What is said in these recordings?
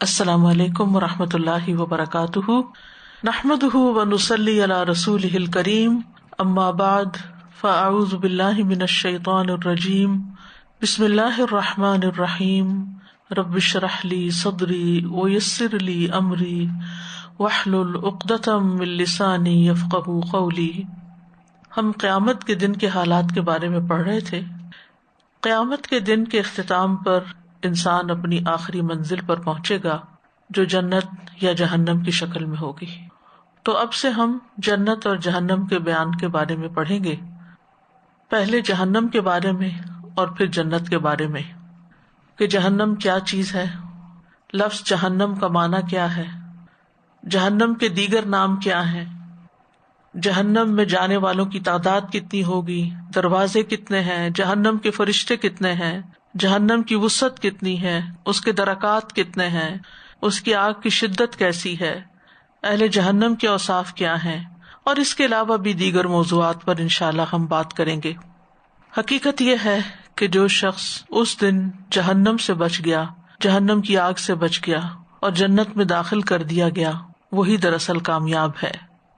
السلام علیکم ورحمۃ اللہ وبرکاتہ، نحمدہ ونصلی علی رسولہ الکریم، اما بعد فاعوذ باللہ من الشیطان الرجیم، بسم اللہ الرحمن الرحیم، رب اشرح لی صدری ویسر لی امری واحلل عقدۃ من لسانی یفقہوا قولی۔ ہم قیامت کے دن کے حالات کے بارے میں پڑھ رہے تھے۔ قیامت کے دن کے اختتام پر انسان اپنی آخری منزل پر پہنچے گا جو جنت یا جہنم کی شکل میں ہوگی۔ تو اب سے ہم جنت اور جہنم کے بیان کے بارے میں پڑھیں گے، پہلے جہنم کے بارے میں اور پھر جنت کے بارے میں کہ جہنم کیا چیز ہے، لفظ جہنم کا معنی کیا ہے، جہنم کے دیگر نام کیا ہیں، جہنم میں جانے والوں کی تعداد کتنی ہوگی، دروازے کتنے ہیں، جہنم کے فرشتے کتنے ہیں، جہنم کی وسعت کتنی ہے، اس کے درکات کتنے ہیں، اس کی آگ کی شدت کیسی ہے، اہل جہنم کے اوصاف کیا ہیں، اور اس کے علاوہ بھی دیگر موضوعات پر انشاءاللہ ہم بات کریں گے۔ حقیقت یہ ہے کہ جو شخص اس دن جہنم سے بچ گیا، جہنم کی آگ سے بچ گیا اور جنت میں داخل کر دیا گیا، وہی دراصل کامیاب ہے۔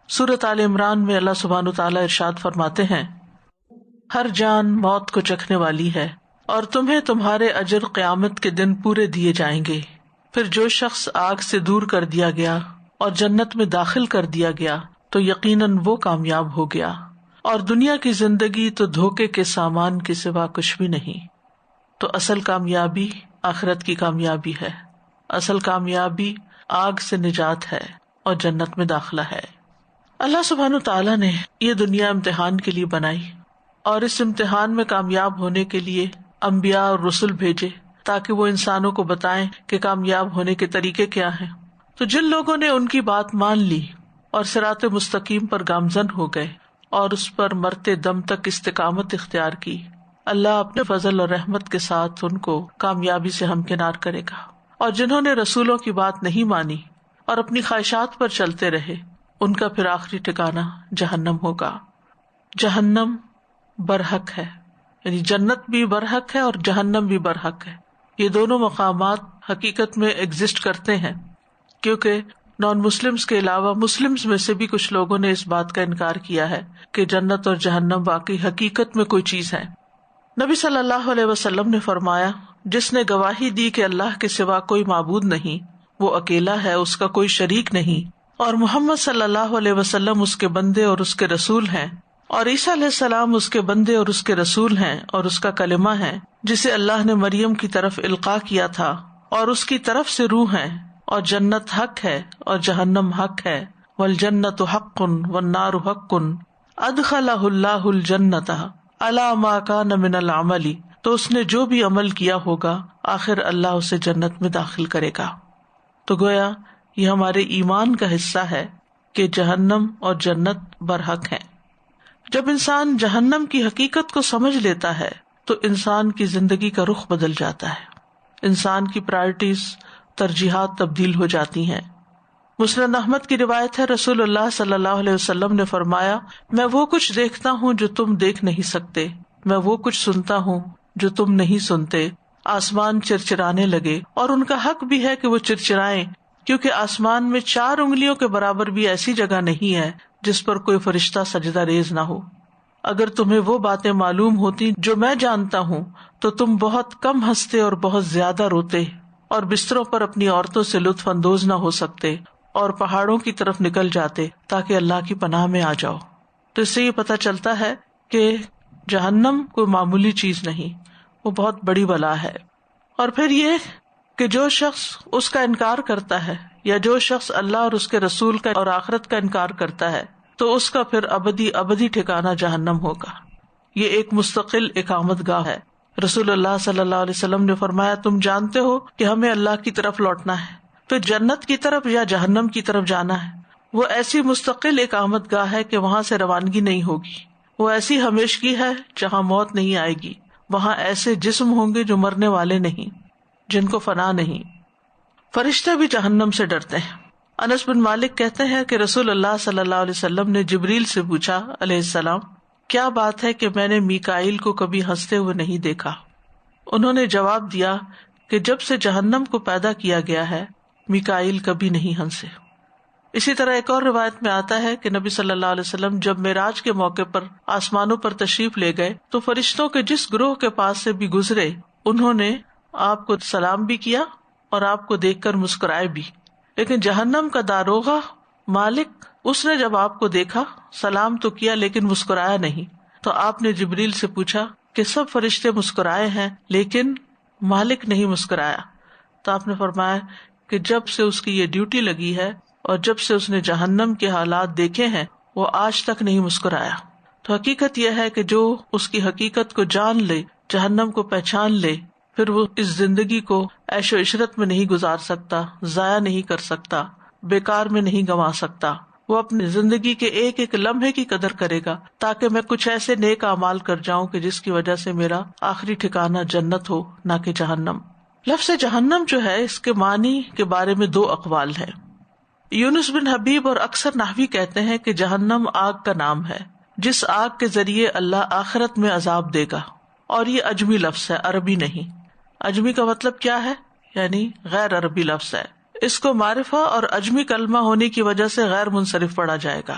سورۃ آل عمران میں اللہ سبحانہ وتعالیٰ ارشاد فرماتے ہیں، ہر جان موت کو چکھنے والی ہے اور تمہیں تمہارے اجر قیامت کے دن پورے دیے جائیں گے۔ پھر جو شخص آگ سے دور کر دیا گیا اور جنت میں داخل کر دیا گیا تو یقیناً وہ کامیاب ہو گیا، اور دنیا کی زندگی تو دھوکے کے سامان کے سوا کچھ بھی نہیں۔ تو اصل کامیابی آخرت کی کامیابی ہے، اصل کامیابی آگ سے نجات ہے اور جنت میں داخلہ ہے۔ اللہ سبحانہ تعالیٰ نے یہ دنیا امتحان کے لیے بنائی، اور اس امتحان میں کامیاب ہونے کے لیے انبیاء اور رسل بھیجے تاکہ وہ انسانوں کو بتائیں کہ کامیاب ہونے کے طریقے کیا ہیں۔ تو جن لوگوں نے ان کی بات مان لی اور صراط مستقیم پر گامزن ہو گئے اور اس پر مرتے دم تک استقامت اختیار کی، اللہ اپنے فضل اور رحمت کے ساتھ ان کو کامیابی سے ہمکنار کرے گا۔ اور جنہوں نے رسولوں کی بات نہیں مانی اور اپنی خواہشات پر چلتے رہے، ان کا پھر آخری ٹھکانہ جہنم ہوگا۔ جہنم برحق ہے، یعنی جنت بھی برحق ہے اور جہنم بھی برحق ہے۔ یہ دونوں مقامات حقیقت میں ایگزسٹ کرتے ہیں، کیونکہ نان مسلمز کے علاوہ مسلمز میں سے بھی کچھ لوگوں نے اس بات کا انکار کیا ہے کہ جنت اور جہنم واقعی حقیقت میں کوئی چیز ہے۔ نبی صلی اللہ علیہ وسلم نے فرمایا، جس نے گواہی دی کہ اللہ کے سوا کوئی معبود نہیں، وہ اکیلا ہے، اس کا کوئی شریک نہیں، اور محمد صلی اللہ علیہ وسلم اس کے بندے اور اس کے رسول ہیں، اور عیسیٰ علیہ السلام اس کے بندے اور اس کے رسول ہیں اور اس کا کلمہ ہے جسے اللہ نے مریم کی طرف القاء کیا تھا، اور اس کی طرف سے روح ہے، اور جنت حق ہے اور جہنم حق ہے، والجنت حق والنار حق، ادخلہ اللہ الجنۃ علی ما کان من العمل، تو اس نے جو بھی عمل کیا ہوگا آخر اللہ اسے جنت میں داخل کرے گا۔ تو گویا یہ ہمارے ایمان کا حصہ ہے کہ جہنم اور جنت برحق ہیں۔ جب انسان جہنم کی حقیقت کو سمجھ لیتا ہے تو انسان کی زندگی کا رخ بدل جاتا ہے، انسان کی پرائرٹیز، ترجیحات تبدیل ہو جاتی ہیں۔ مسند احمد کی روایت ہے، رسول اللہ صلی اللہ علیہ وسلم نے فرمایا، میں وہ کچھ دیکھتا ہوں جو تم دیکھ نہیں سکتے، میں وہ کچھ سنتا ہوں جو تم نہیں سنتے۔ آسمان چرچرانے لگے، اور ان کا حق بھی ہے کہ وہ چرچرائیں، کیونکہ آسمان میں 4 انگلیوں کے برابر بھی ایسی جگہ نہیں ہے جس پر کوئی فرشتہ سجدہ ریز نہ ہو۔ اگر تمہیں وہ باتیں معلوم ہوتی جو میں جانتا ہوں تو تم بہت کم ہنستے اور بہت زیادہ روتے، اور بستروں پر اپنی عورتوں سے لطف اندوز نہ ہو سکتے، اور پہاڑوں کی طرف نکل جاتے تاکہ اللہ کی پناہ میں آ جاؤ۔ تو اس سے یہ پتہ چلتا ہے کہ جہنم کوئی معمولی چیز نہیں، وہ بہت بڑی بلا ہے۔ اور پھر یہ کہ جو شخص اس کا انکار کرتا ہے، یا جو شخص اللہ اور اس کے رسول کا اور آخرت کا انکار کرتا ہے، تو اس کا پھر ابدی ٹھکانہ جہنم ہوگا۔ یہ ایک مستقل اقامت گاہ ہے۔ رسول اللہ صلی اللہ علیہ وسلم نے فرمایا، تم جانتے ہو کہ ہمیں اللہ کی طرف لوٹنا ہے، پھر جنت کی طرف یا جہنم کی طرف جانا ہے۔ وہ ایسی مستقل اقامت گاہ ہے کہ وہاں سے روانگی نہیں ہوگی، وہ ایسی ہمیشگی ہے جہاں موت نہیں آئے گی، وہاں ایسے جسم ہوں گے جو مرنے والے نہیں، جن کو فنا نہیں۔ فرشتے بھی جہنم سے ڈرتے ہیں۔ انس بن مالک کہتے ہیں کہ رسول اللہ صلی اللہ علیہ وسلم نے جبریل سے پوچھا علیہ السلام، کیا بات ہے کہ میں نے میکائیل کو کبھی ہنستے ہوئے نہیں دیکھا؟ انہوں نے جواب دیا کہ جب سے جہنم کو پیدا کیا گیا ہے میکائیل کبھی نہیں ہنسے۔ اسی طرح ایک اور روایت میں آتا ہے کہ نبی صلی اللہ علیہ وسلم جب معراج کے موقع پر آسمانوں پر تشریف لے گئے تو فرشتوں کے جس گروہ کے پاس سے بھی گزرے انہوں نے آپ کو سلام بھی کیا اور آپ کو دیکھ کر مسکرائے بھی، لیکن جہنم کا داروغہ مالک، اس نے جب آپ کو دیکھا سلام تو کیا لیکن مسکرایا نہیں۔ تو آپ نے جبریل سے پوچھا کہ سب فرشتے مسکرائے ہیں لیکن مالک نہیں مسکرایا، تو آپ نے فرمایا کہ جب سے اس کی یہ ڈیوٹی لگی ہے اور جب سے اس نے جہنم کے حالات دیکھے ہیں وہ آج تک نہیں مسکرایا۔ تو حقیقت یہ ہے کہ جو اس کی حقیقت کو جان لے، جہنم کو پہچان لے، پھر وہ اس زندگی کو عیش و عشرت میں نہیں گزار سکتا، ضائع نہیں کر سکتا، بیکار میں نہیں گنوا سکتا۔ وہ اپنی زندگی کے ایک ایک لمحے کی قدر کرے گا تاکہ میں کچھ ایسے نیک اعمال کر جاؤں کہ جس کی وجہ سے میرا آخری ٹھکانہ جنت ہو، نہ کہ جہنم۔ لفظ جہنم جو ہے اس کے معنی کے بارے میں دو اقوال ہیں۔ یونس بن حبیب اور اکثر نحوی کہتے ہیں کہ جہنم آگ کا نام ہے جس آگ کے ذریعے اللہ آخرت میں عذاب دے گا، اور یہ عجمی لفظ ہے، عربی نہیں۔ عجمی کا مطلب کیا ہے؟ یعنی غیر عربی لفظ ہے، اس کو معرفہ اور عجمی کلمہ ہونے کی وجہ سے غیر منصرف پڑھا جائے گا۔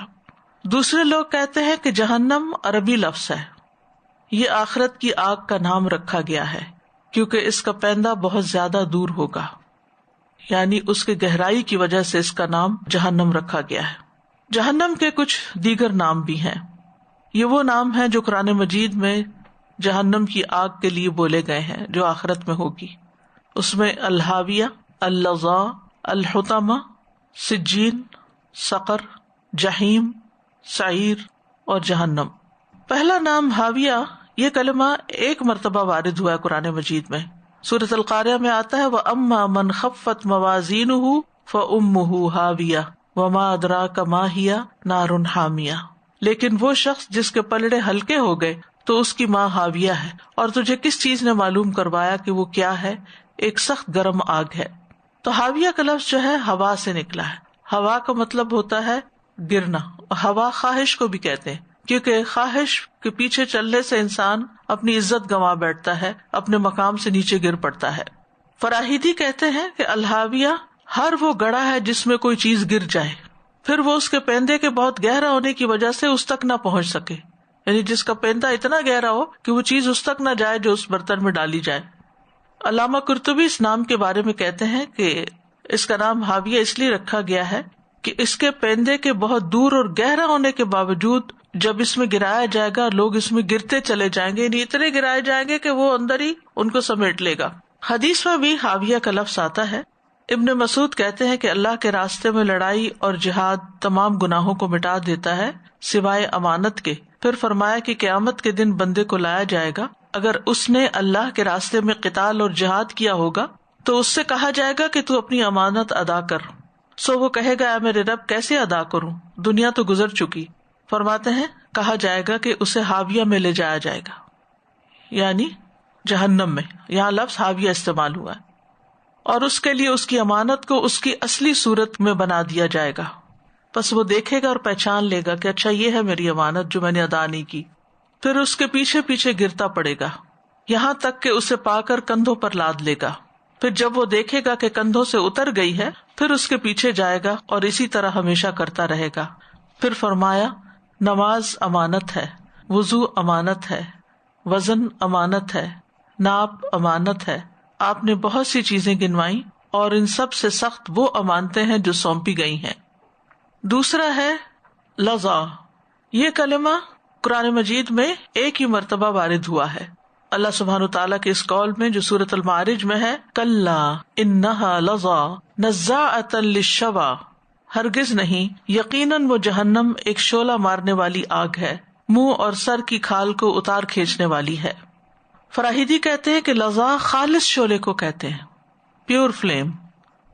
دوسرے لوگ کہتے ہیں کہ جہنم عربی لفظ ہے، یہ آخرت کی آگ کا نام رکھا گیا ہے کیونکہ اس کا پیندہ بہت زیادہ دور ہوگا، یعنی اس کے گہرائی کی وجہ سے اس کا نام جہنم رکھا گیا ہے۔ جہنم کے کچھ دیگر نام بھی ہیں، یہ وہ نام ہیں جو قرآن مجید میں جہنم کی آگ کے لیے بولے گئے ہیں جو آخرت میں ہوگی۔ اس میں الحاویہ، اللظا، الحطمہ، سجین، سقر، جہیم، سعیر اور جہنم۔ پہلا نام حاویہ، یہ کلمہ ایک مرتبہ وارد ہوا ہے قرآن مجید میں۔ سورۃ القاریہ میں آتا ہے وَأَمَّا مَنْ خَفَّتْ مَوَازِينُهُ فَأُمُّهُ هَاوِيَةٌ وَمَا أَدْرَاكَ مَا هِيَ نَارٌ حَامِيَةٌ، لیکن وہ شخص جس کے پلڑے ہلکے ہو گئے تو اس کی ماں حاویہ ہے، اور تجھے کس چیز نے معلوم کروایا کہ وہ کیا ہے؟ ایک سخت گرم آگ ہے۔ تو حاویہ کا لفظ جو ہے ہوا سے نکلا ہے۔ ہوا کا مطلب ہوتا ہے گرنا، ہوا خواہش کو بھی کہتے ہیں کیونکہ خواہش کے پیچھے چلنے سے انسان اپنی عزت گنوا بیٹھتا ہے، اپنے مقام سے نیچے گر پڑتا ہے۔ فراہیدی کہتے ہیں کہ الحاویہ ہر وہ گڑھا ہے جس میں کوئی چیز گر جائے، پھر وہ اس کے پیندے کے بہت گہرا ہونے کی وجہ سے اس تک نہ پہنچ سکے، یعنی جس کا پیندہ اتنا گہرا ہو کہ وہ چیز اس تک نہ جائے جو اس برتن میں ڈالی جائے۔ علامہ قرطبی اس نام کے بارے میں کہتے ہیں کہ اس کا نام حاویہ اس لیے رکھا گیا ہے کہ اس کے پیندے کے بہت دور اور گہرا ہونے کے باوجود جب اس میں گرایا جائے گا لوگ اس میں گرتے چلے جائیں گے، یعنی اتنے گرائے جائیں گے کہ وہ اندر ہی ان کو سمیٹ لے گا۔ حدیث میں بھی حاویہ کا لفظ آتا ہے۔ ابن مسعود کہتے ہیں کہ اللہ کے راستے میں لڑائی اور جہاد تمام گناہوں کو مٹا دیتا ہے سوائے امانت کے۔ پھر فرمایا کہ قیامت کے دن بندے کو لایا جائے گا، اگر اس نے اللہ کے راستے میں قتال اور جہاد کیا ہوگا تو اس سے کہا جائے گا کہ تو اپنی امانت ادا کر، سو وہ کہے گا اے میرے رب کیسے ادا کروں، دنیا تو گزر چکی۔ فرماتے ہیں کہا جائے گا کہ اسے حاویہ میں لے جایا جائے گا، یعنی جہنم میں، یہاں لفظ حاویہ استعمال ہوا ہے، اور اس کے لیے اس کی امانت کو اس کی اصلی صورت میں بنا دیا جائے گا۔ بس وہ دیکھے گا اور پہچان لے گا کہ اچھا یہ ہے میری امانت جو میں نے ادا نہیں کی، پھر اس کے پیچھے پیچھے گرتا پڑے گا یہاں تک کہ اسے پا کر کندھوں پر لاد لے گا، پھر جب وہ دیکھے گا کہ کندھوں سے اتر گئی ہے پھر اس کے پیچھے جائے گا اور اسی طرح ہمیشہ کرتا رہے گا۔ پھر فرمایا نماز امانت ہے، وضو امانت ہے، وزن امانت ہے، ناپ امانت ہے۔ آپ نے بہت سی چیزیں گنوائیں اور ان سب سے سخت وہ امانتیں ہیں جو سونپی گئی ہیں۔ دوسرا ہے لظا، یہ کلمہ قرآن مجید میں ایک ہی مرتبہ وارد ہوا ہے۔ اللہ سبحانہ تعالیٰ کے اس قول میں جو سورۃ المعارج میں ہے کلا انہا لظا نزاعۃ للشوی، ہرگز نہیں، یقیناً وہ جہنم ایک شعلہ مارنے والی آگ ہے، منہ اور سر کی کھال کو اتار کھینچنے والی ہے۔ فراہیدی کہتے ہیں کہ لظا خالص شعلے کو کہتے ہیں، پیور فلیم۔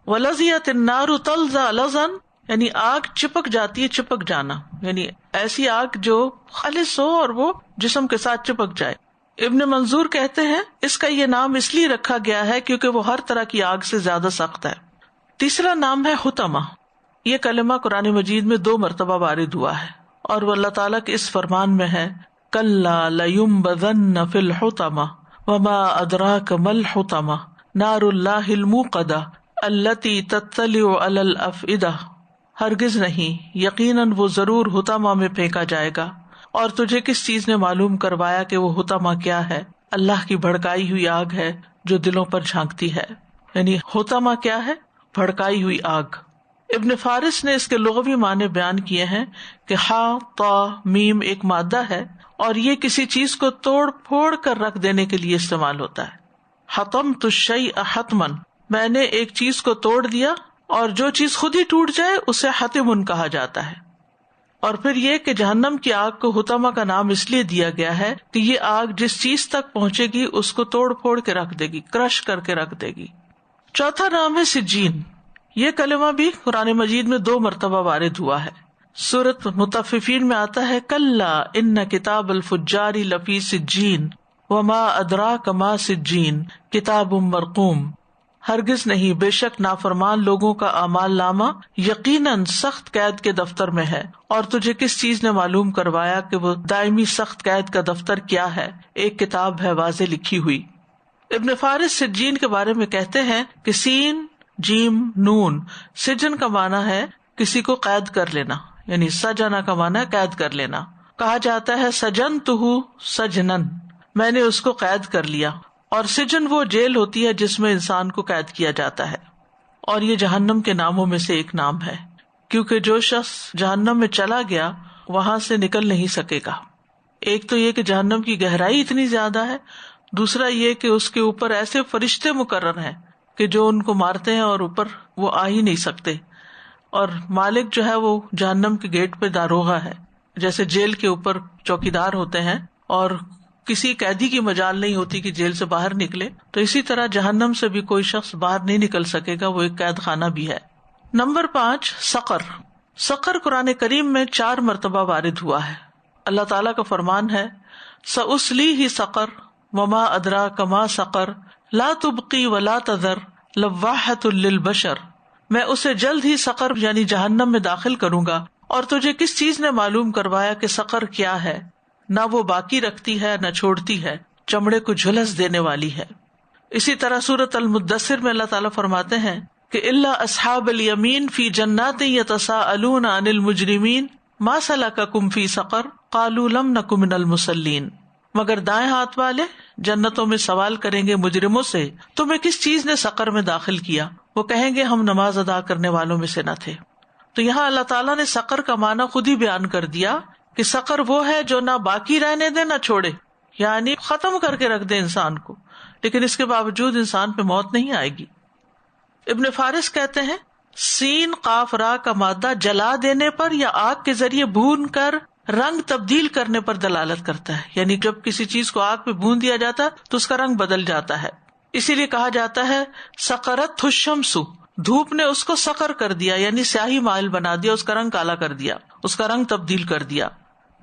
ولظیت النار تلظا لظا، یعنی آگ چپک جاتی ہے، چپک جانا، یعنی ایسی آگ جو خالص ہو اور وہ جسم کے ساتھ چپک جائے۔ ابن منظور کہتے ہیں اس کا یہ نام اس لیے رکھا گیا ہے کیونکہ وہ ہر طرح کی آگ سے زیادہ سخت ہے۔ تیسرا نام ہے حطمہ، یہ کلمہ قرآن مجید میں 2 مرتبہ وارد ہوا ہے اور وہ اللہ تعالیٰ کے اس فرمان میں ہے کلا لینبذن فی الحطمہ وما ادراک ما الحطمہ نار اللہ الموقدہ التی تطلع علی الافئدہ، ہرگز نہیں، یقیناً وہ ضرور حطمہ میں پھینکا جائے گا۔ اور تجھے کس چیز نے معلوم کروایا کہ وہ حطمہ کیا ہے؟ اللہ کی بھڑکائی ہوئی آگ ہے جو دلوں پر جھانکتی ہے۔ یعنی حطمہ کیا ہے؟ بھڑکائی ہوئی آگ۔ ابن فارس نے اس کے لغوی معنی بیان کیے ہیں کہ ہا تا میم ایک مادہ ہے اور یہ کسی چیز کو توڑ پھوڑ کر رکھ دینے کے لیے استعمال ہوتا ہے۔ حطمت الشیء حتما، میں نے ایک چیز کو توڑ دیا، اور جو چیز خود ہی ٹوٹ جائے اسے حتم کہا جاتا ہے۔ اور پھر یہ کہ جہنم کی آگ کو حطمہ کا نام اس لیے دیا گیا ہے کہ یہ آگ جس چیز تک پہنچے گی اس کو توڑ پھوڑ کے رکھ دے گی، کرش کر کے رکھ دے گی۔ چوتھا نام ہے سجین۔ یہ کلمہ بھی قرآن مجید میں 2 مرتبہ وارد ہوا ہے۔ سورۃ مطففین میں آتا ہے کلا ان کتاب الفجار لفی سجین وما ادراک ما سجین کتاب مرقوم، ہرگز نہیں، بے شک نافرمان لوگوں کا اعمال نامہ یقیناً سخت قید کے دفتر میں ہے۔ اور تجھے کس چیز نے معلوم کروایا کہ وہ دائمی سخت قید کا دفتر کیا ہے؟ ایک کتاب ہے واضح لکھی ہوئی۔ ابن فارس سجین کے بارے میں کہتے ہیں کہ سین جیم نون، سجن کا معنی ہے کسی کو قید کر لینا، یعنی سجنا کا معنی ہے قید کر لینا۔ کہا جاتا ہے سجنتہ سجنن، میں نے اس کو قید کر لیا۔ اور سجن وہ جیل ہوتی ہے جس میں انسان کو قید کیا جاتا ہے، اور یہ جہنم کے ناموں میں سے ایک نام ہے، کیونکہ جو شخص جہنم میں چلا گیا وہاں سے نکل نہیں سکے گا۔ ایک تو یہ کہ جہنم کی گہرائی اتنی زیادہ ہے، دوسرا یہ کہ اس کے اوپر ایسے فرشتے مقرر ہیں کہ جو ان کو مارتے ہیں اور اوپر وہ آ ہی نہیں سکتے۔ اور مالک جو ہے وہ جہنم کے گیٹ پہ داروغہ ہے، جیسے جیل کے اوپر چوکیدار ہوتے ہیں اور کسی قیدی کی مجال نہیں ہوتی کہ جیل سے باہر نکلے، تو اسی طرح جہنم سے بھی کوئی شخص باہر نہیں نکل سکے گا، وہ ایک قید خانہ بھی ہے۔ نمبر 5 سقر۔ سقر قرآن کریم میں 4 مرتبہ وارد ہوا ہے۔ اللہ تعالیٰ کا فرمان ہے سأصلیہ سقر وما ادراک ما سقر لا تبقی ولا تذر لواحۃ للبشر، میں اسے جلد ہی سقر یعنی جہنم میں داخل کروں گا۔ اور تجھے کس چیز نے معلوم کروایا کہ سقر کیا ہے؟ نہ وہ باقی رکھتی ہے نہ چھوڑتی ہے، چمڑے کو جھلس دینے والی ہے۔ اسی طرح سورۃ المدثر میں اللہ تعالیٰ فرماتے ہیں کہ الا اصحاب الیمین فی جنات یتساءلون عن المجرمین ما سلککم فی سقر قالوا لم نک من المصلین، مگر دائیں ہاتھ والے جنتوں میں سوال کریں گے مجرموں سے تمہیں کس چیز نے سقر میں داخل کیا؟ وہ کہیں گے ہم نماز ادا کرنے والوں میں سے نہ تھے۔ تو یہاں اللہ تعالیٰ نے سقر کا معنی خود ہی بیان کر دیا کہ سقر وہ ہے جو نہ باقی رہنے دے نہ چھوڑے، یعنی ختم کر کے رکھ دے انسان کو، لیکن اس کے باوجود انسان پہ موت نہیں آئے گی۔ ابن فارس کہتے ہیں سین قاف را کا مادہ جلا دینے پر یا آگ کے ذریعے بھون کر رنگ تبدیل کرنے پر دلالت کرتا ہے، یعنی جب کسی چیز کو آگ پہ بھون دیا جاتا ہے تو اس کا رنگ بدل جاتا ہے۔ اسی لیے کہا جاتا ہے سقرت الشمس، دھوپ نے اس کو سقر کر دیا، یعنی سیاہی مائل بنا دیا، اس کا رنگ کالا کر دیا، اس کا رنگ تبدیل کر دیا۔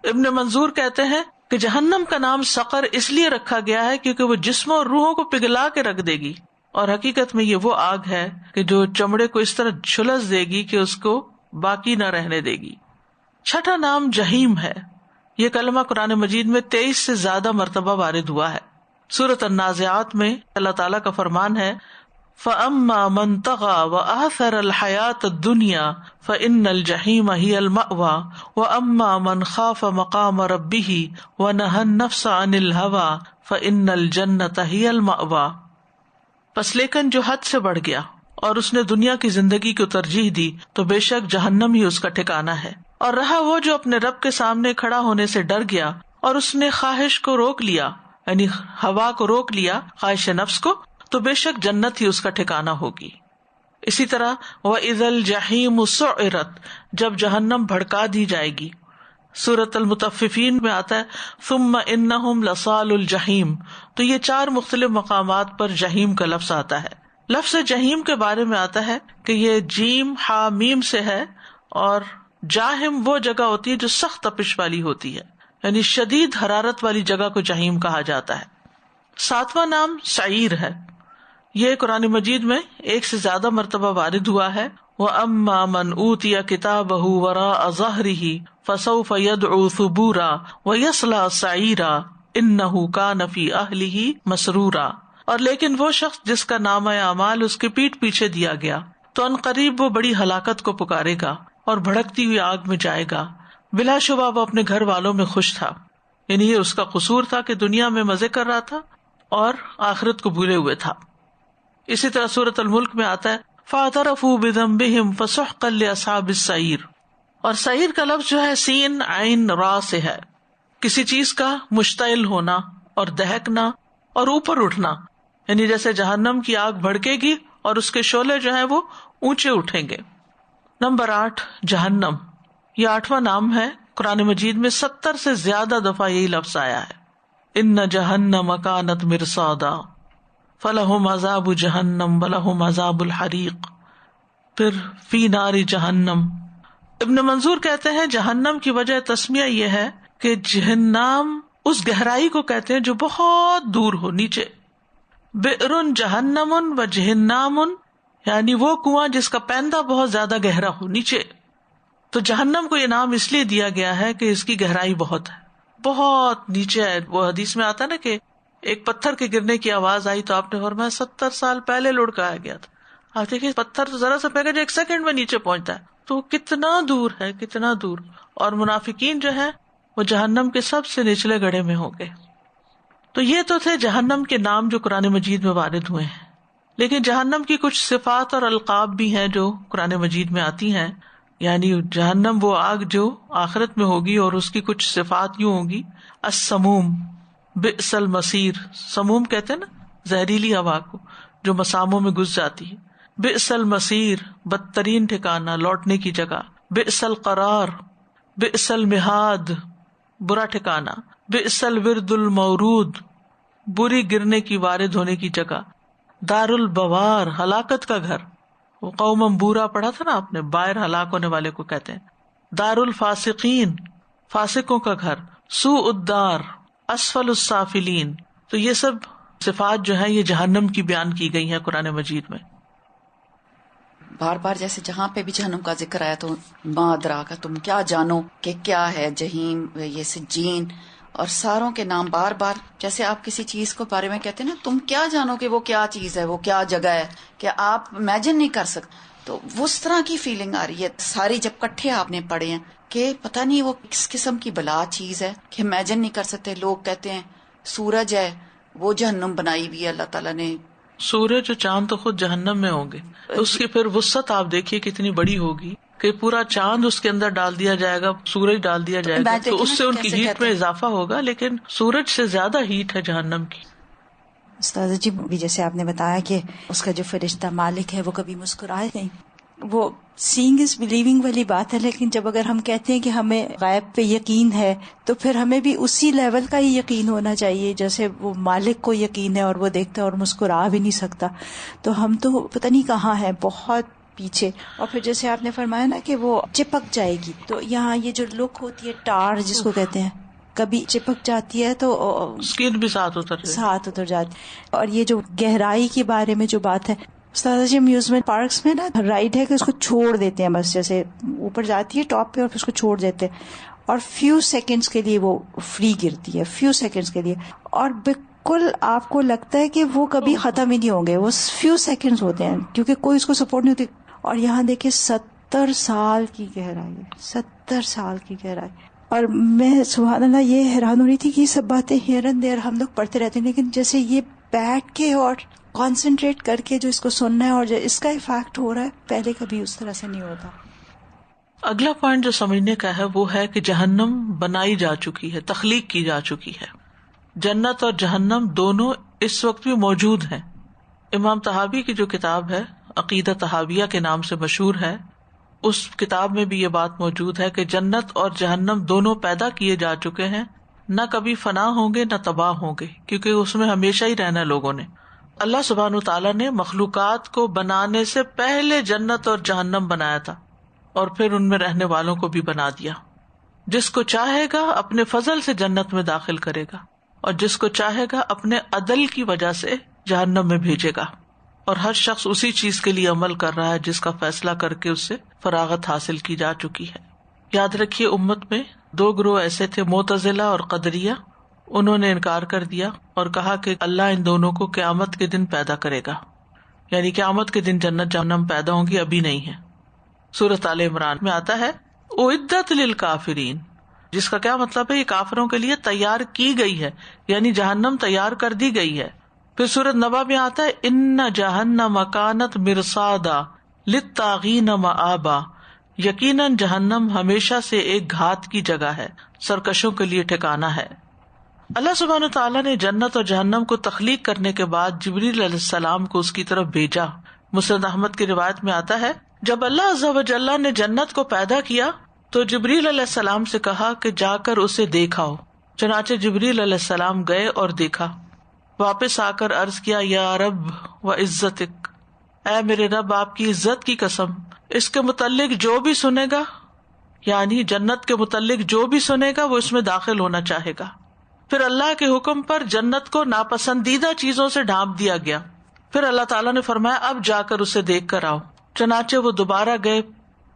ابن منظور کہتے ہیں کہ جہنم کا نام سقر اس لیے رکھا گیا ہے کیونکہ وہ جسموں اور روحوں کو پگھلا کے رکھ دے گی، اور حقیقت میں یہ وہ آگ ہے کہ جو چمڑے کو اس طرح جھلس دے گی کہ اس کو باقی نہ رہنے دے گی۔ چھٹا نام جہیم ہے۔ یہ کلمہ قرآن مجید میں 23 سے زیادہ مرتبہ وارد ہوا ہے۔ سورۃ النازعات میں اللہ تعالیٰ کا فرمان ہے فَأَمَّا مَن طَغَىٰ وَآثَرَ الْحَيَاةَ الدُّنْيَا فَإِنَّ الْجَحِيمَ هِيَ الْمَأْوَىٰ وَأَمَّا مَنْ خَافَ مَقَامَ رَبِّهِ وَنَهَى النَّفْسَ عَنِ الْهَوَىٰ فَإِنَّ الْجَنَّةَ هِيَ الْمَأْوَىٰ، پس لیکن جو حد سے بڑھ گیا اور اس نے دنیا کی زندگی کو ترجیح دی تو بے شک جہنم ہی اس کا ٹھکانہ ہے۔ اور رہا وہ جو اپنے رب کے سامنے کھڑا ہونے سے ڈر گیا اور اس نے خواہش کو روک لیا، یعنی ہوا کو روک لیا، خواہش نفس کو، تو بے شک جنت ہی اس کا ٹھکانہ ہوگی۔ اسی طرح وَإِذَا الْجَحِيمُ سُعِّرَتْ، جب جہنم بھڑکا دی جائے گی۔ سورۃ المطففین میں آتا ہے ثُمَّ إِنَّهُمْ لَصَالُو الْجَحِيمِ، تو یہ 4 مختلف مقامات پر جہیم کا لفظ آتا ہے۔ لفظ جہیم کے بارے میں آتا ہے کہ یہ جیم ہا میم سے ہے، اور جاہم وہ جگہ ہوتی ہے جو سخت تپش والی ہوتی ہے، یعنی شدید حرارت والی جگہ کو جہیم کہا جاتا ہے۔ 7واں نام سعیر ہے۔ یہ قرآن مجید میں 1 سے زیادہ مرتبہ وارد ہوا ہے۔ وَأَمَّا مَنْ أُوتِيَ كِتَابَهُ وَرَاءَ ظَهْرِهِ فَسَوْفَ يَدْعُو ثُبُورًا وَيَصْلَىٰ سَعِيرًا إِنَّهُ كَانَ فِي أَهْلِهِ مَسْرُورًا، اور لیکن وہ شخص جس کا نامہ اعمال اس کے پیٹھ پیچھے دیا گیا تو عنقریب وہ بڑی ہلاکت کو پکارے گا اور بھڑکتی ہوئی آگ میں جائے گا. بلا شبہ وہ اپنے گھر والوں میں خوش تھا، یعنی یہ اس کا قصور تھا کہ دنیا میں مزے کر رہا تھا اور آخرت کو بھولے ہوئے تھا. اسی طرح سورۃ الملک میں آتا ہے فاعترفوا بذنبهم فسحقا لاصحاب السعیر. اور سعیر کا لفظ جو ہے سین عین را سے ہے، کسی چیز کا مشتعل ہونا اور دہکنا اور اوپر اٹھنا، یعنی جیسے جہنم کی آگ بھڑکے گی اور اس کے شعلے جو ہیں وہ اونچے اٹھیں گے. نمبر 8 جہنم. یہ 8واں نام ہے. قرآن مجید میں 70 سے زیادہ دفعہ یہی لفظ آیا ہے. ان جہنم کانت مرصادا فلہم عذاب جہنم ولہم عذاب الحریق. پھر فی نار جہنم. ابن منظور کہتے ہیں جہنم کی وجہ تسمیہ یہ ہے کہ جہنم اس گہرائی کو کہتے ہیں جو بہت دور ہو، نیچے. بئر جہنم و جہنم، یعنی وہ کنواں جس کا پیندہ بہت زیادہ گہرا ہو، نیچے. تو جہنم کو یہ نام اس لیے دیا گیا ہے کہ اس کی گہرائی بہت ہے، بہت نیچے ہے. وہ حدیث میں آتا ہے نا کہ ایک پتھر کے گرنے کی آواز آئی تو آپ نے فرمایا 70 سال پہلے لڑکایا گیا تھا. آپ دیکھیے پتھر تو ذرا سا پھینکا جو 1 سیکنڈ میں نیچے پہنچتا ہے، تو کتنا دور ہے، کتنا دور. اور منافقین جو ہے وہ جہنم کے سب سے نچلے گڑھے میں ہوں گے. تو یہ تو تھے جہنم کے نام جو قرآن مجید میں وارد ہوئے ہیں. لیکن جہنم کی کچھ صفات اور القاب بھی ہیں جو قرآن مجید میں آتی ہیں. یعنی جہنم وہ آگ جو آخرت میں ہوگی اور اس کی کچھ صفات یوں ہوگی. السموم، بئس المصیر. سموم کہتے ہیں نا زہریلی ہوا کو جو مساموں میں گھس جاتی ہے. بئس المصیر، بدترین ٹھکانہ، لوٹنے کی جگہ. بئس القرار، بئس المہاد، برا ٹھکانہ. بئس الورد المورود، بری گرنے کی وارد ہونے کی جگہ. دار البوار، ہلاکت کا گھر. وہ قوم بورا پڑھا تھا نا آپ نے، بائر ہلاک ہونے والے کو کہتے ہیں. دار الفاسقین، فاسقوں کا گھر. سوء الدار، اسفل السافلین. تو یہ سب صفات جو ہیں یہ جہنم کی بیان کی گئی ہیں قرآن مجید میں. بار بار جیسے جہاں پہ بھی جہنم کا ذکر آیا تو ما ادراک، تم کیا جانو کہ کیا ہے جہیم، یہ سجین اور ساروں کے نام بار بار. جیسے آپ کسی چیز کو بارے میں کہتے ہیں نا تم کیا جانو کہ وہ کیا چیز ہے، وہ کیا جگہ ہے، کہ آپ امیجن نہیں کر سکتے. تو اس طرح کی فیلنگ آ رہی ہے ساری جب کٹھے آپ نے پڑھے ہیں کہ پتہ نہیں وہ کس قسم کی بلا چیز ہے کہ امیجن نہیں کر سکتے. لوگ کہتے ہیں سورج ہے وہ جہنم بنائی ہوئی ہے اللہ تعالیٰ نے. سورج اور چاند تو خود جہنم میں ہوں گے. اس کی پھر وسعت آپ دیکھیے کتنی بڑی ہوگی کہ پورا چاند اس کے اندر ڈال دیا جائے گا، سورج ڈال دیا جائے گا تو اس سے ان کی ہیٹ میں اضافہ ہوگا. لیکن سورج سے زیادہ ہیٹ ہے جہنم کی. استاذ جی بھی جیسے آپ نے بتایا کہ اس کا جو فرشتہ مالک ہے وہ کبھی مسکرائے نہیں، وہ سینگ از بلیونگ والی بات ہے. لیکن جب اگر ہم کہتے ہیں کہ ہمیں غیب پہ یقین ہے تو پھر ہمیں بھی اسی لیول کا ہی یقین ہونا چاہیے جیسے وہ مالک کو یقین ہے اور وہ دیکھتا ہے اور مسکرا بھی نہیں سکتا. تو ہم تو پتہ نہیں کہاں ہیں، بہت پیچھے. اور پھر جیسے آپ نے فرمایا نا کہ وہ چپک جائے گی، تو یہاں یہ جو لک ہوتی ہے ٹار جس کو کہتے ہیں، کبھی چپک جاتی ہے تو اسکن بھی ساتھ اتر جاتی. اور یہ جو گہرائی کے بارے میں جو بات ہے استاد جی، امیوزمنٹ پارکس میں نا رائڈ ہے کہ اس کو چھوڑ دیتے ہیں، بس جیسے اوپر جاتی ہے ٹاپ پہ اور پھر اس کو چھوڑ دیتے ہیں اور فیو سیکنڈز کے لیے وہ فری گرتی ہے، فیو سیکنڈز کے لیے. اور بالکل آپ کو لگتا ہے کہ وہ کبھی ختم ہی نہیں ہوں گے، وہ فیو سیکنڈز ہوتے ہیں کیونکہ کوئی اس کو سپورٹ نہیں ہوتی. اور یہاں دیکھیں 70 سال کی گہرائی ہے، 70 سال کی گہرائی. اور میں سبحان اللہ یہ حیران ہو رہی تھی کہ یہ سب باتیں ہیئر اینڈ دیئر ہم لوگ پڑھتے رہتے ہیں، لیکن جیسے یہ بیٹھ کے اور کانسنٹریٹ کر کے جو اس کو سننا ہے اور جو اس کا افیکٹ ہو رہا ہے پہلے کبھی اس طرح سے نہیں ہوتا. اگلا پوائنٹ جو سمجھنے کا ہے وہ ہے کہ جہنم بنائی جا چکی ہے، تخلیق کی جا چکی ہے. جنت اور جہنم دونوں اس وقت بھی موجود ہیں. امام طحاوی کی جو کتاب ہے عقیدہ طحاویہ کے نام سے مشہور ہے، اس کتاب میں بھی یہ بات موجود ہے کہ جنت اور جہنم دونوں پیدا کیے جا چکے ہیں، نہ کبھی فنا ہوں گے نہ تباہ ہوں گے، کیونکہ اس میں ہمیشہ ہی رہنا لوگوں نے. اللہ سبحانہ تعالیٰ نے مخلوقات کو بنانے سے پہلے جنت اور جہنم بنایا تھا اور پھر ان میں رہنے والوں کو بھی بنا دیا. جس کو چاہے گا اپنے فضل سے جنت میں داخل کرے گا اور جس کو چاہے گا اپنے عدل کی وجہ سے جہنم میں بھیجے گا. اور ہر شخص اسی چیز کے لیے عمل کر رہا ہے جس کا فیصلہ کر کے اس سے فراغت حاصل کی جا چکی ہے. یاد رکھیے امت میں 2 گروہ ایسے تھے، معتزلہ اور قدریہ. انہوں نے انکار کر دیا اور کہا کہ اللہ ان دونوں کو قیامت کے دن پیدا کرے گا، یعنی قیامت کے دن جنت جہنم پیدا ہوں گی، ابھی نہیں ہے۔ سورۃ آل عمران میں آتا ہے اعدت للکافرین، جس کا کیا مطلب ہے؟ یہ کافروں کے لیے تیار کی گئی ہے، یعنی جہنم تیار کر دی گئی ہے۔ پھر سورۃ نبا میں آتا ہے ان جہنم کانت مرصادا للطاغین مآبا، یقیناً جہنم ہمیشہ سے ایک گھات کی جگہ ہے، سرکشوں کے لیے ٹھکانہ ہے۔ اللہ سبحانہ تعالیٰ نے جنت اور جہنم کو تخلیق کرنے کے بعد جبریل علیہ السلام کو اس کی طرف بھیجا۔ مسند احمد کی روایت میں آتا ہے جب اللہ عز و جل نے جنت کو پیدا کیا تو جبریل علیہ السلام سے کہا کہ جا کر اسے دیکھاؤ۔ چنانچہ جبریل علیہ السلام گئے اور دیکھا، واپس آ کر عرض کیا یا رب و عزتک، اے میرے رب آپ کی عزت کی قسم، اس کے متعلق جو بھی سنے گا، یعنی جنت کے متعلق جو بھی سنے گا وہ اس میں داخل ہونا چاہے گا۔ پھر اللہ کے حکم پر جنت کو ناپسندیدہ چیزوں سے ڈھانپ دیا گیا۔ پھر اللہ تعالیٰ نے فرمایا اب جا کر اسے دیکھ کر آؤ۔ چنانچہ وہ دوبارہ گئے،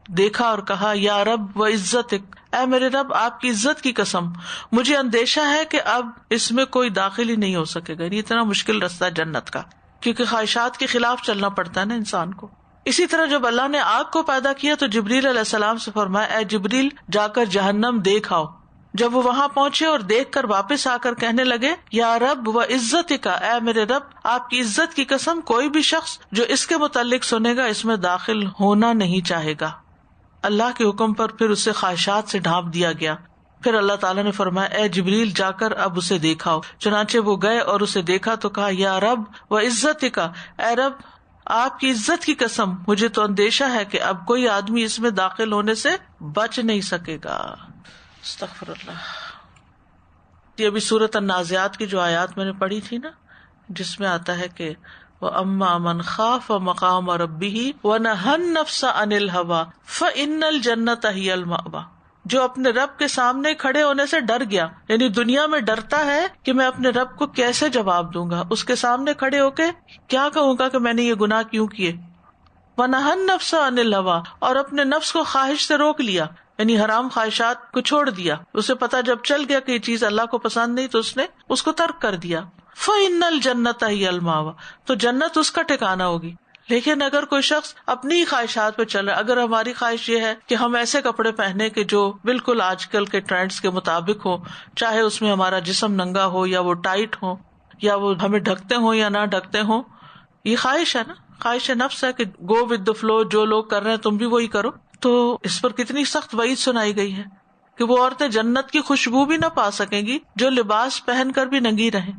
دیکھا اور کہا یا رب و عزتک، اے میرے رب آپ کی عزت کی قسم، مجھے اندیشہ ہے کہ اب اس میں کوئی داخل ہی نہیں ہو سکے گا۔ اتنا مشکل رستہ ہے جنت کا، کیونکہ خواہشات کے خلاف چلنا پڑتا ہے نا انسان کو۔ اسی طرح جب اللہ نے آگ کو پیدا کیا تو جبریل علیہ السلام سے فرمایا اے جبریل جا کر جہنم دیکھ آؤ۔ جب وہ وہاں پہنچے اور دیکھ کر واپس آ کر کہنے لگے یا رب و عزت کا، اے میرے رب آپ کی عزت کی قسم، کوئی بھی شخص جو اس کے متعلق سنے گا اس میں داخل ہونا نہیں چاہے گا۔ اللہ کے حکم پر پھر اسے خواہشات سے ڈھانپ دیا گیا۔ پھر اللہ تعالیٰ نے فرمایا اے جبریل جا کر اب اسے دیکھاؤ۔ چنانچہ وہ گئے اور اسے دیکھا تو کہا یا رب و عزت کا، اے رب آپ کی عزت کی قسم، مجھے تو اندیشہ ہے کہ اب کوئی آدمی اس میں داخل ہونے سے بچ نہیں سکے گا۔ استغفر اللہ۔ یہ ابھی سورۃ النازعات کی جو آیات میں نے پڑھی تھی نا، جس میں آتا ہے کہ وَأَمَّا مَنْ خَافَ مَقَامَ رَبِّهِ وَنَهَى النَّفْسَ عَنِ الْهَوَىٰ فَإِنَّ الْجَنَّةَ هِيَ الْمَأْوَىٰ، جو اپنے رب کے سامنے کھڑے ہونے سے ڈر گیا، یعنی دنیا میں ڈرتا ہے کہ میں اپنے رب کو کیسے جواب دوں گا، اس کے سامنے کھڑے ہو کے کیا کہوں گا کہ میں نے یہ گناہ کیوں کیے۔ وَنَهَى النَّفْسَ عَنِ الْهَوَىٰ، اور اپنے نفس کو خواہش سے روک لیا، یعنی حرام خواہشات کو چھوڑ دیا۔ اسے پتا جب چل گیا کہ یہ چیز اللہ کو پسند نہیں تو اس نے اس کو ترک کر دیا۔ فَإِنَّ الْجَنَّةَ هِيَ الْمَأْوَىٰ، تو جنت اس کا ٹھکانہ ہوگی۔ لیکن اگر کوئی شخص اپنی ہی خواہشات پہ چل رہا ہے، اگر ہماری خواہش یہ ہے کہ ہم ایسے کپڑے پہنے کہ جو بالکل آج کل کے ٹرینڈز کے مطابق ہو، چاہے اس میں ہمارا جسم ننگا ہو یا وہ ٹائٹ ہو یا وہ ہمیں ڈھکتے ہوں یا نہ ڈھکتے ہوں، یہ خواہش ہے نا، خواہش نفس ہے کہ گو ود دا فلو، جو لوگ کر رہے ہیں تم بھی وہی کرو۔ تو اس پر کتنی سخت وعید سنائی گئی ہے کہ وہ عورتیں جنت کی خوشبو بھی نہ پا سکیں گی جو لباس پہن کر بھی ننگی رہیں۔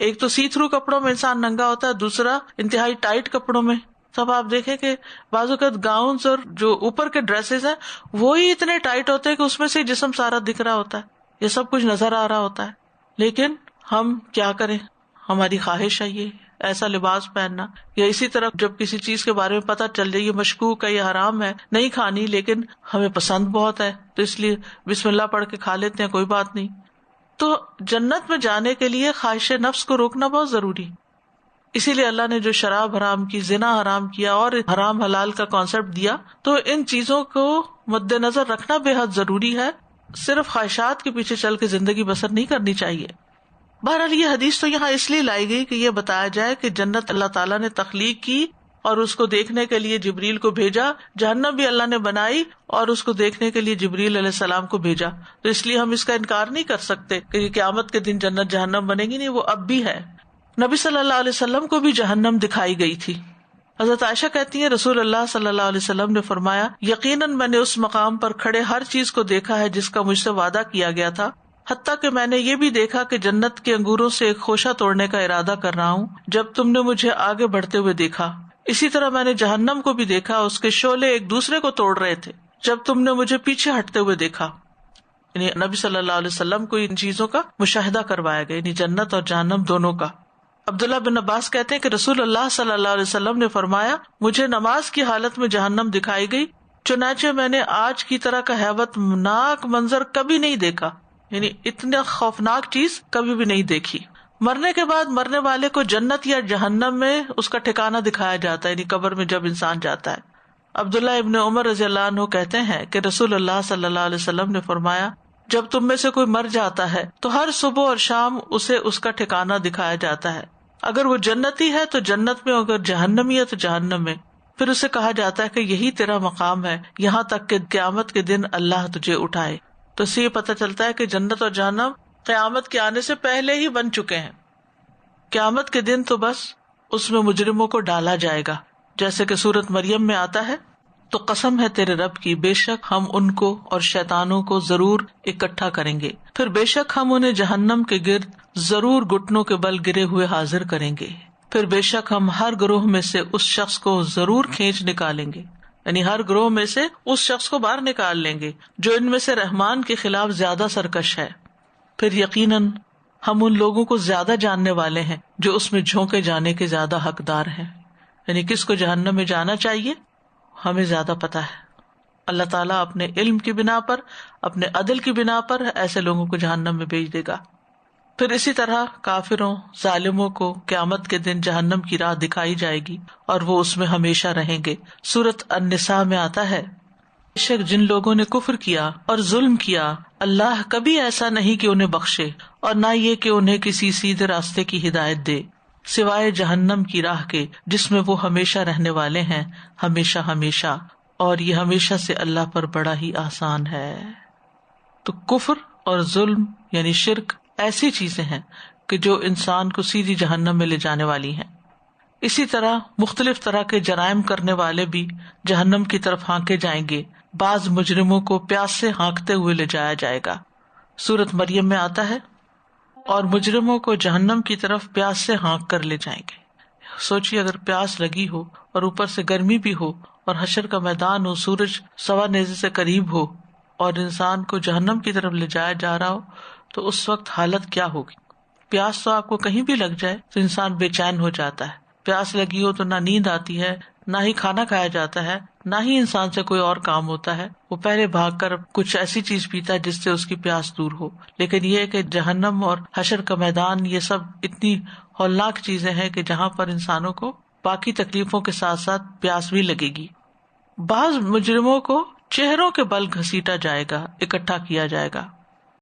ایک تو سی تھرو کپڑوں میں انسان ننگا ہوتا ہے، دوسرا انتہائی ٹائٹ کپڑوں میں۔ تب آپ دیکھیں کہ بعض اوقات گاؤنز اور جو اوپر کے ڈریسز ہیں وہی اتنے ٹائٹ ہوتے ہیں کہ اس میں سے جسم سارا دکھ رہا ہوتا ہے، یہ سب کچھ نظر آ رہا ہوتا ہے، لیکن ہم کیا کریں، ہماری خواہش ہے یہ ایسا لباس پہننا۔ یا اسی طرح جب کسی چیز کے بارے میں پتہ چل جائے یہ مشکوک ہے، یہ حرام ہے، نہیں کھانی، لیکن ہمیں پسند بہت ہے تو اس لیے بسم اللہ پڑھ کے کھا لیتے ہیں، کوئی بات نہیں۔ تو جنت میں جانے کے لیے خواہش نفس کو روکنا بہت ضروری۔ اسی لیے اللہ نے جو شراب حرام کی، زنا حرام کیا اور حرام حلال کا کانسیپٹ دیا، تو ان چیزوں کو مد نظر رکھنا بے حد ضروری ہے۔ صرف خواہشات کے پیچھے چل کے زندگی بسر نہیں کرنی چاہیے۔ بہرحال یہ حدیث تو یہاں اس لیے لائی گئی کہ یہ بتایا جائے کہ جنت اللہ تعالیٰ نے تخلیق کی اور اس کو دیکھنے کے لیے جبریل کو بھیجا، جہنم بھی اللہ نے بنائی اور اس کو دیکھنے کے لیے جبریل علیہ السلام کو بھیجا۔ تو اس لیے ہم اس کا انکار نہیں کر سکتے کہ قیامت کے دن جنت جہنم بنے گی، نہیں، وہ اب بھی ہے۔ نبی صلی اللہ علیہ وسلم کو بھی جہنم دکھائی گئی تھی۔ حضرت عائشہ کہتی ہیں رسول اللہ صلی اللہ علیہ وسلم نے فرمایا یقیناً میں نے اس مقام پر کھڑے ہر چیز کو دیکھا ہے جس کا مجھ سے وعدہ کیا گیا تھا، حتیٰ کہ میں نے یہ بھی دیکھا کہ جنت کے انگوروں سے ایک خوشہ توڑنے کا ارادہ کر رہا ہوں جب تم نے مجھے آگے بڑھتے ہوئے دیکھا۔ اسی طرح میں نے جہنم کو بھی دیکھا، اس کے شعلے ایک دوسرے کو توڑ رہے تھے جب تم نے مجھے پیچھے ہٹتے ہوئے دیکھا۔ یعنی نبی صلی اللہ علیہ وسلم کو ان چیزوں کا مشاہدہ کروایا گیا، یعنی جنت اور جہنم دونوں کا۔ عبداللہ بن عباس کہتے ہیں کہ رسول اللہ صلی اللہ علیہ وسلم نے فرمایا مجھے نماز کی حالت میں جہنم دکھائی گئی، چنانچہ میں نے آج کی طرح کا ہیبت ناک منظر کبھی نہیں دیکھا، یعنی اتنا خوفناک چیز کبھی بھی نہیں دیکھی۔ مرنے کے بعد مرنے والے کو جنت یا جہنم میں اس کا ٹھکانہ دکھایا جاتا ہے، یعنی قبر میں جب انسان جاتا ہے۔ عبداللہ ابن عمر رضی اللہ عنہ کہتے ہیں کہ رسول اللہ صلی اللہ علیہ وسلم نے فرمایا جب تم میں سے کوئی مر جاتا ہے تو ہر صبح اور شام اسے اس کا ٹھکانہ دکھایا جاتا ہے، اگر وہ جنتی ہے تو جنت میں، اگر جہنمی ہے تو جہنم میں. پھر اسے کہا جاتا ہے کہ یہی تیرا مقام ہے یہاں تک کہ قیامت کے دن اللہ تجھے اٹھائے. تو اس سے یہ پتہ چلتا ہے کہ جنت اور جہنم قیامت کے آنے سے پہلے ہی بن چکے ہیں. قیامت کے دن تو بس اس میں مجرموں کو ڈالا جائے گا، جیسے کہ سورۃ مریم میں آتا ہے، تو قسم ہے تیرے رب کی، بے شک ہم ان کو اور شیطانوں کو ضرور اکٹھا کریں گے، پھر بے شک ہم انہیں جہنم کے گرد ضرور گھٹنوں کے بل گرے ہوئے حاضر کریں گے، پھر بے شک ہم ہر گروہ میں سے اس شخص کو ضرور کھینچ نکالیں گے، یعنی ہر گروہ میں سے اس شخص کو باہر نکال لیں گے جو ان میں سے رحمان کے خلاف زیادہ سرکش ہے. پھر یقیناً ہم ان لوگوں کو زیادہ جاننے والے ہیں جو اس میں جھونکے جانے کے زیادہ حقدار ہیں. یعنی کس کو جہنم میں جانا چاہیے ہمیں زیادہ پتا ہے. اللہ تعالیٰ اپنے علم کی بنا پر، اپنے عدل کی بنا پر ایسے لوگوں کو جہنم میں بھیج دے گا. پھر اسی طرح کافروں، ظالموں کو قیامت کے دن جہنم کی راہ دکھائی جائے گی اور وہ اس میں ہمیشہ رہیں گے. سورۃ النساء میں آتا ہے، بے شک جن لوگوں نے کفر کیا اور ظلم کیا اللہ کبھی ایسا نہیں کہ انہیں بخشے اور نہ یہ کہ انہیں کسی سیدھے راستے کی ہدایت دے سوائے جہنم کی راہ کے جس میں وہ ہمیشہ رہنے والے ہیں ہمیشہ ہمیشہ، اور یہ ہمیشہ سے اللہ پر بڑا ہی آسان ہے. تو کفر اور ظلم یعنی شرک ایسی چیزیں ہیں کہ جو انسان کو سیدھی جہنم میں لے جانے والی ہیں. اسی طرح مختلف طرح کے جرائم کرنے والے بھی جہنم کی طرف ہانکے جائیں گے. بعض مجرموں کو پیاس سے ہانکتے ہوئے لے جایا جائے گا. سورۃ مریم میں آتا ہے، اور مجرموں کو جہنم کی طرف پیاس سے ہانک کر لے جائیں گے. سوچیے اگر پیاس لگی ہو اور اوپر سے گرمی بھی ہو اور حشر کا میدان ہو، سورج سوا نیزے سے قریب ہو اور انسان کو جہنم کی طرف لے جایا جا رہا ہو تو اس وقت حالت کیا ہوگی؟ پیاس تو آپ کو کہیں بھی لگ جائے تو انسان بے چین ہو جاتا ہے. پیاس لگی ہو تو نہ نیند آتی ہے، نہ ہی کھانا کھایا جاتا ہے، نہ ہی انسان سے کوئی اور کام ہوتا ہے. وہ پہلے بھاگ کر کچھ ایسی چیز پیتا ہے جس سے اس کی پیاس دور ہو. لیکن یہ کہ جہنم اور حشر کا میدان یہ سب اتنی ہولناک چیزیں ہیں کہ جہاں پر انسانوں کو باقی تکلیفوں کے ساتھ ساتھ پیاس بھی لگے گی. بعض مجرموں کو چہروں کے بل گھسیٹا جائے گا، اکٹھا کیا جائے گا.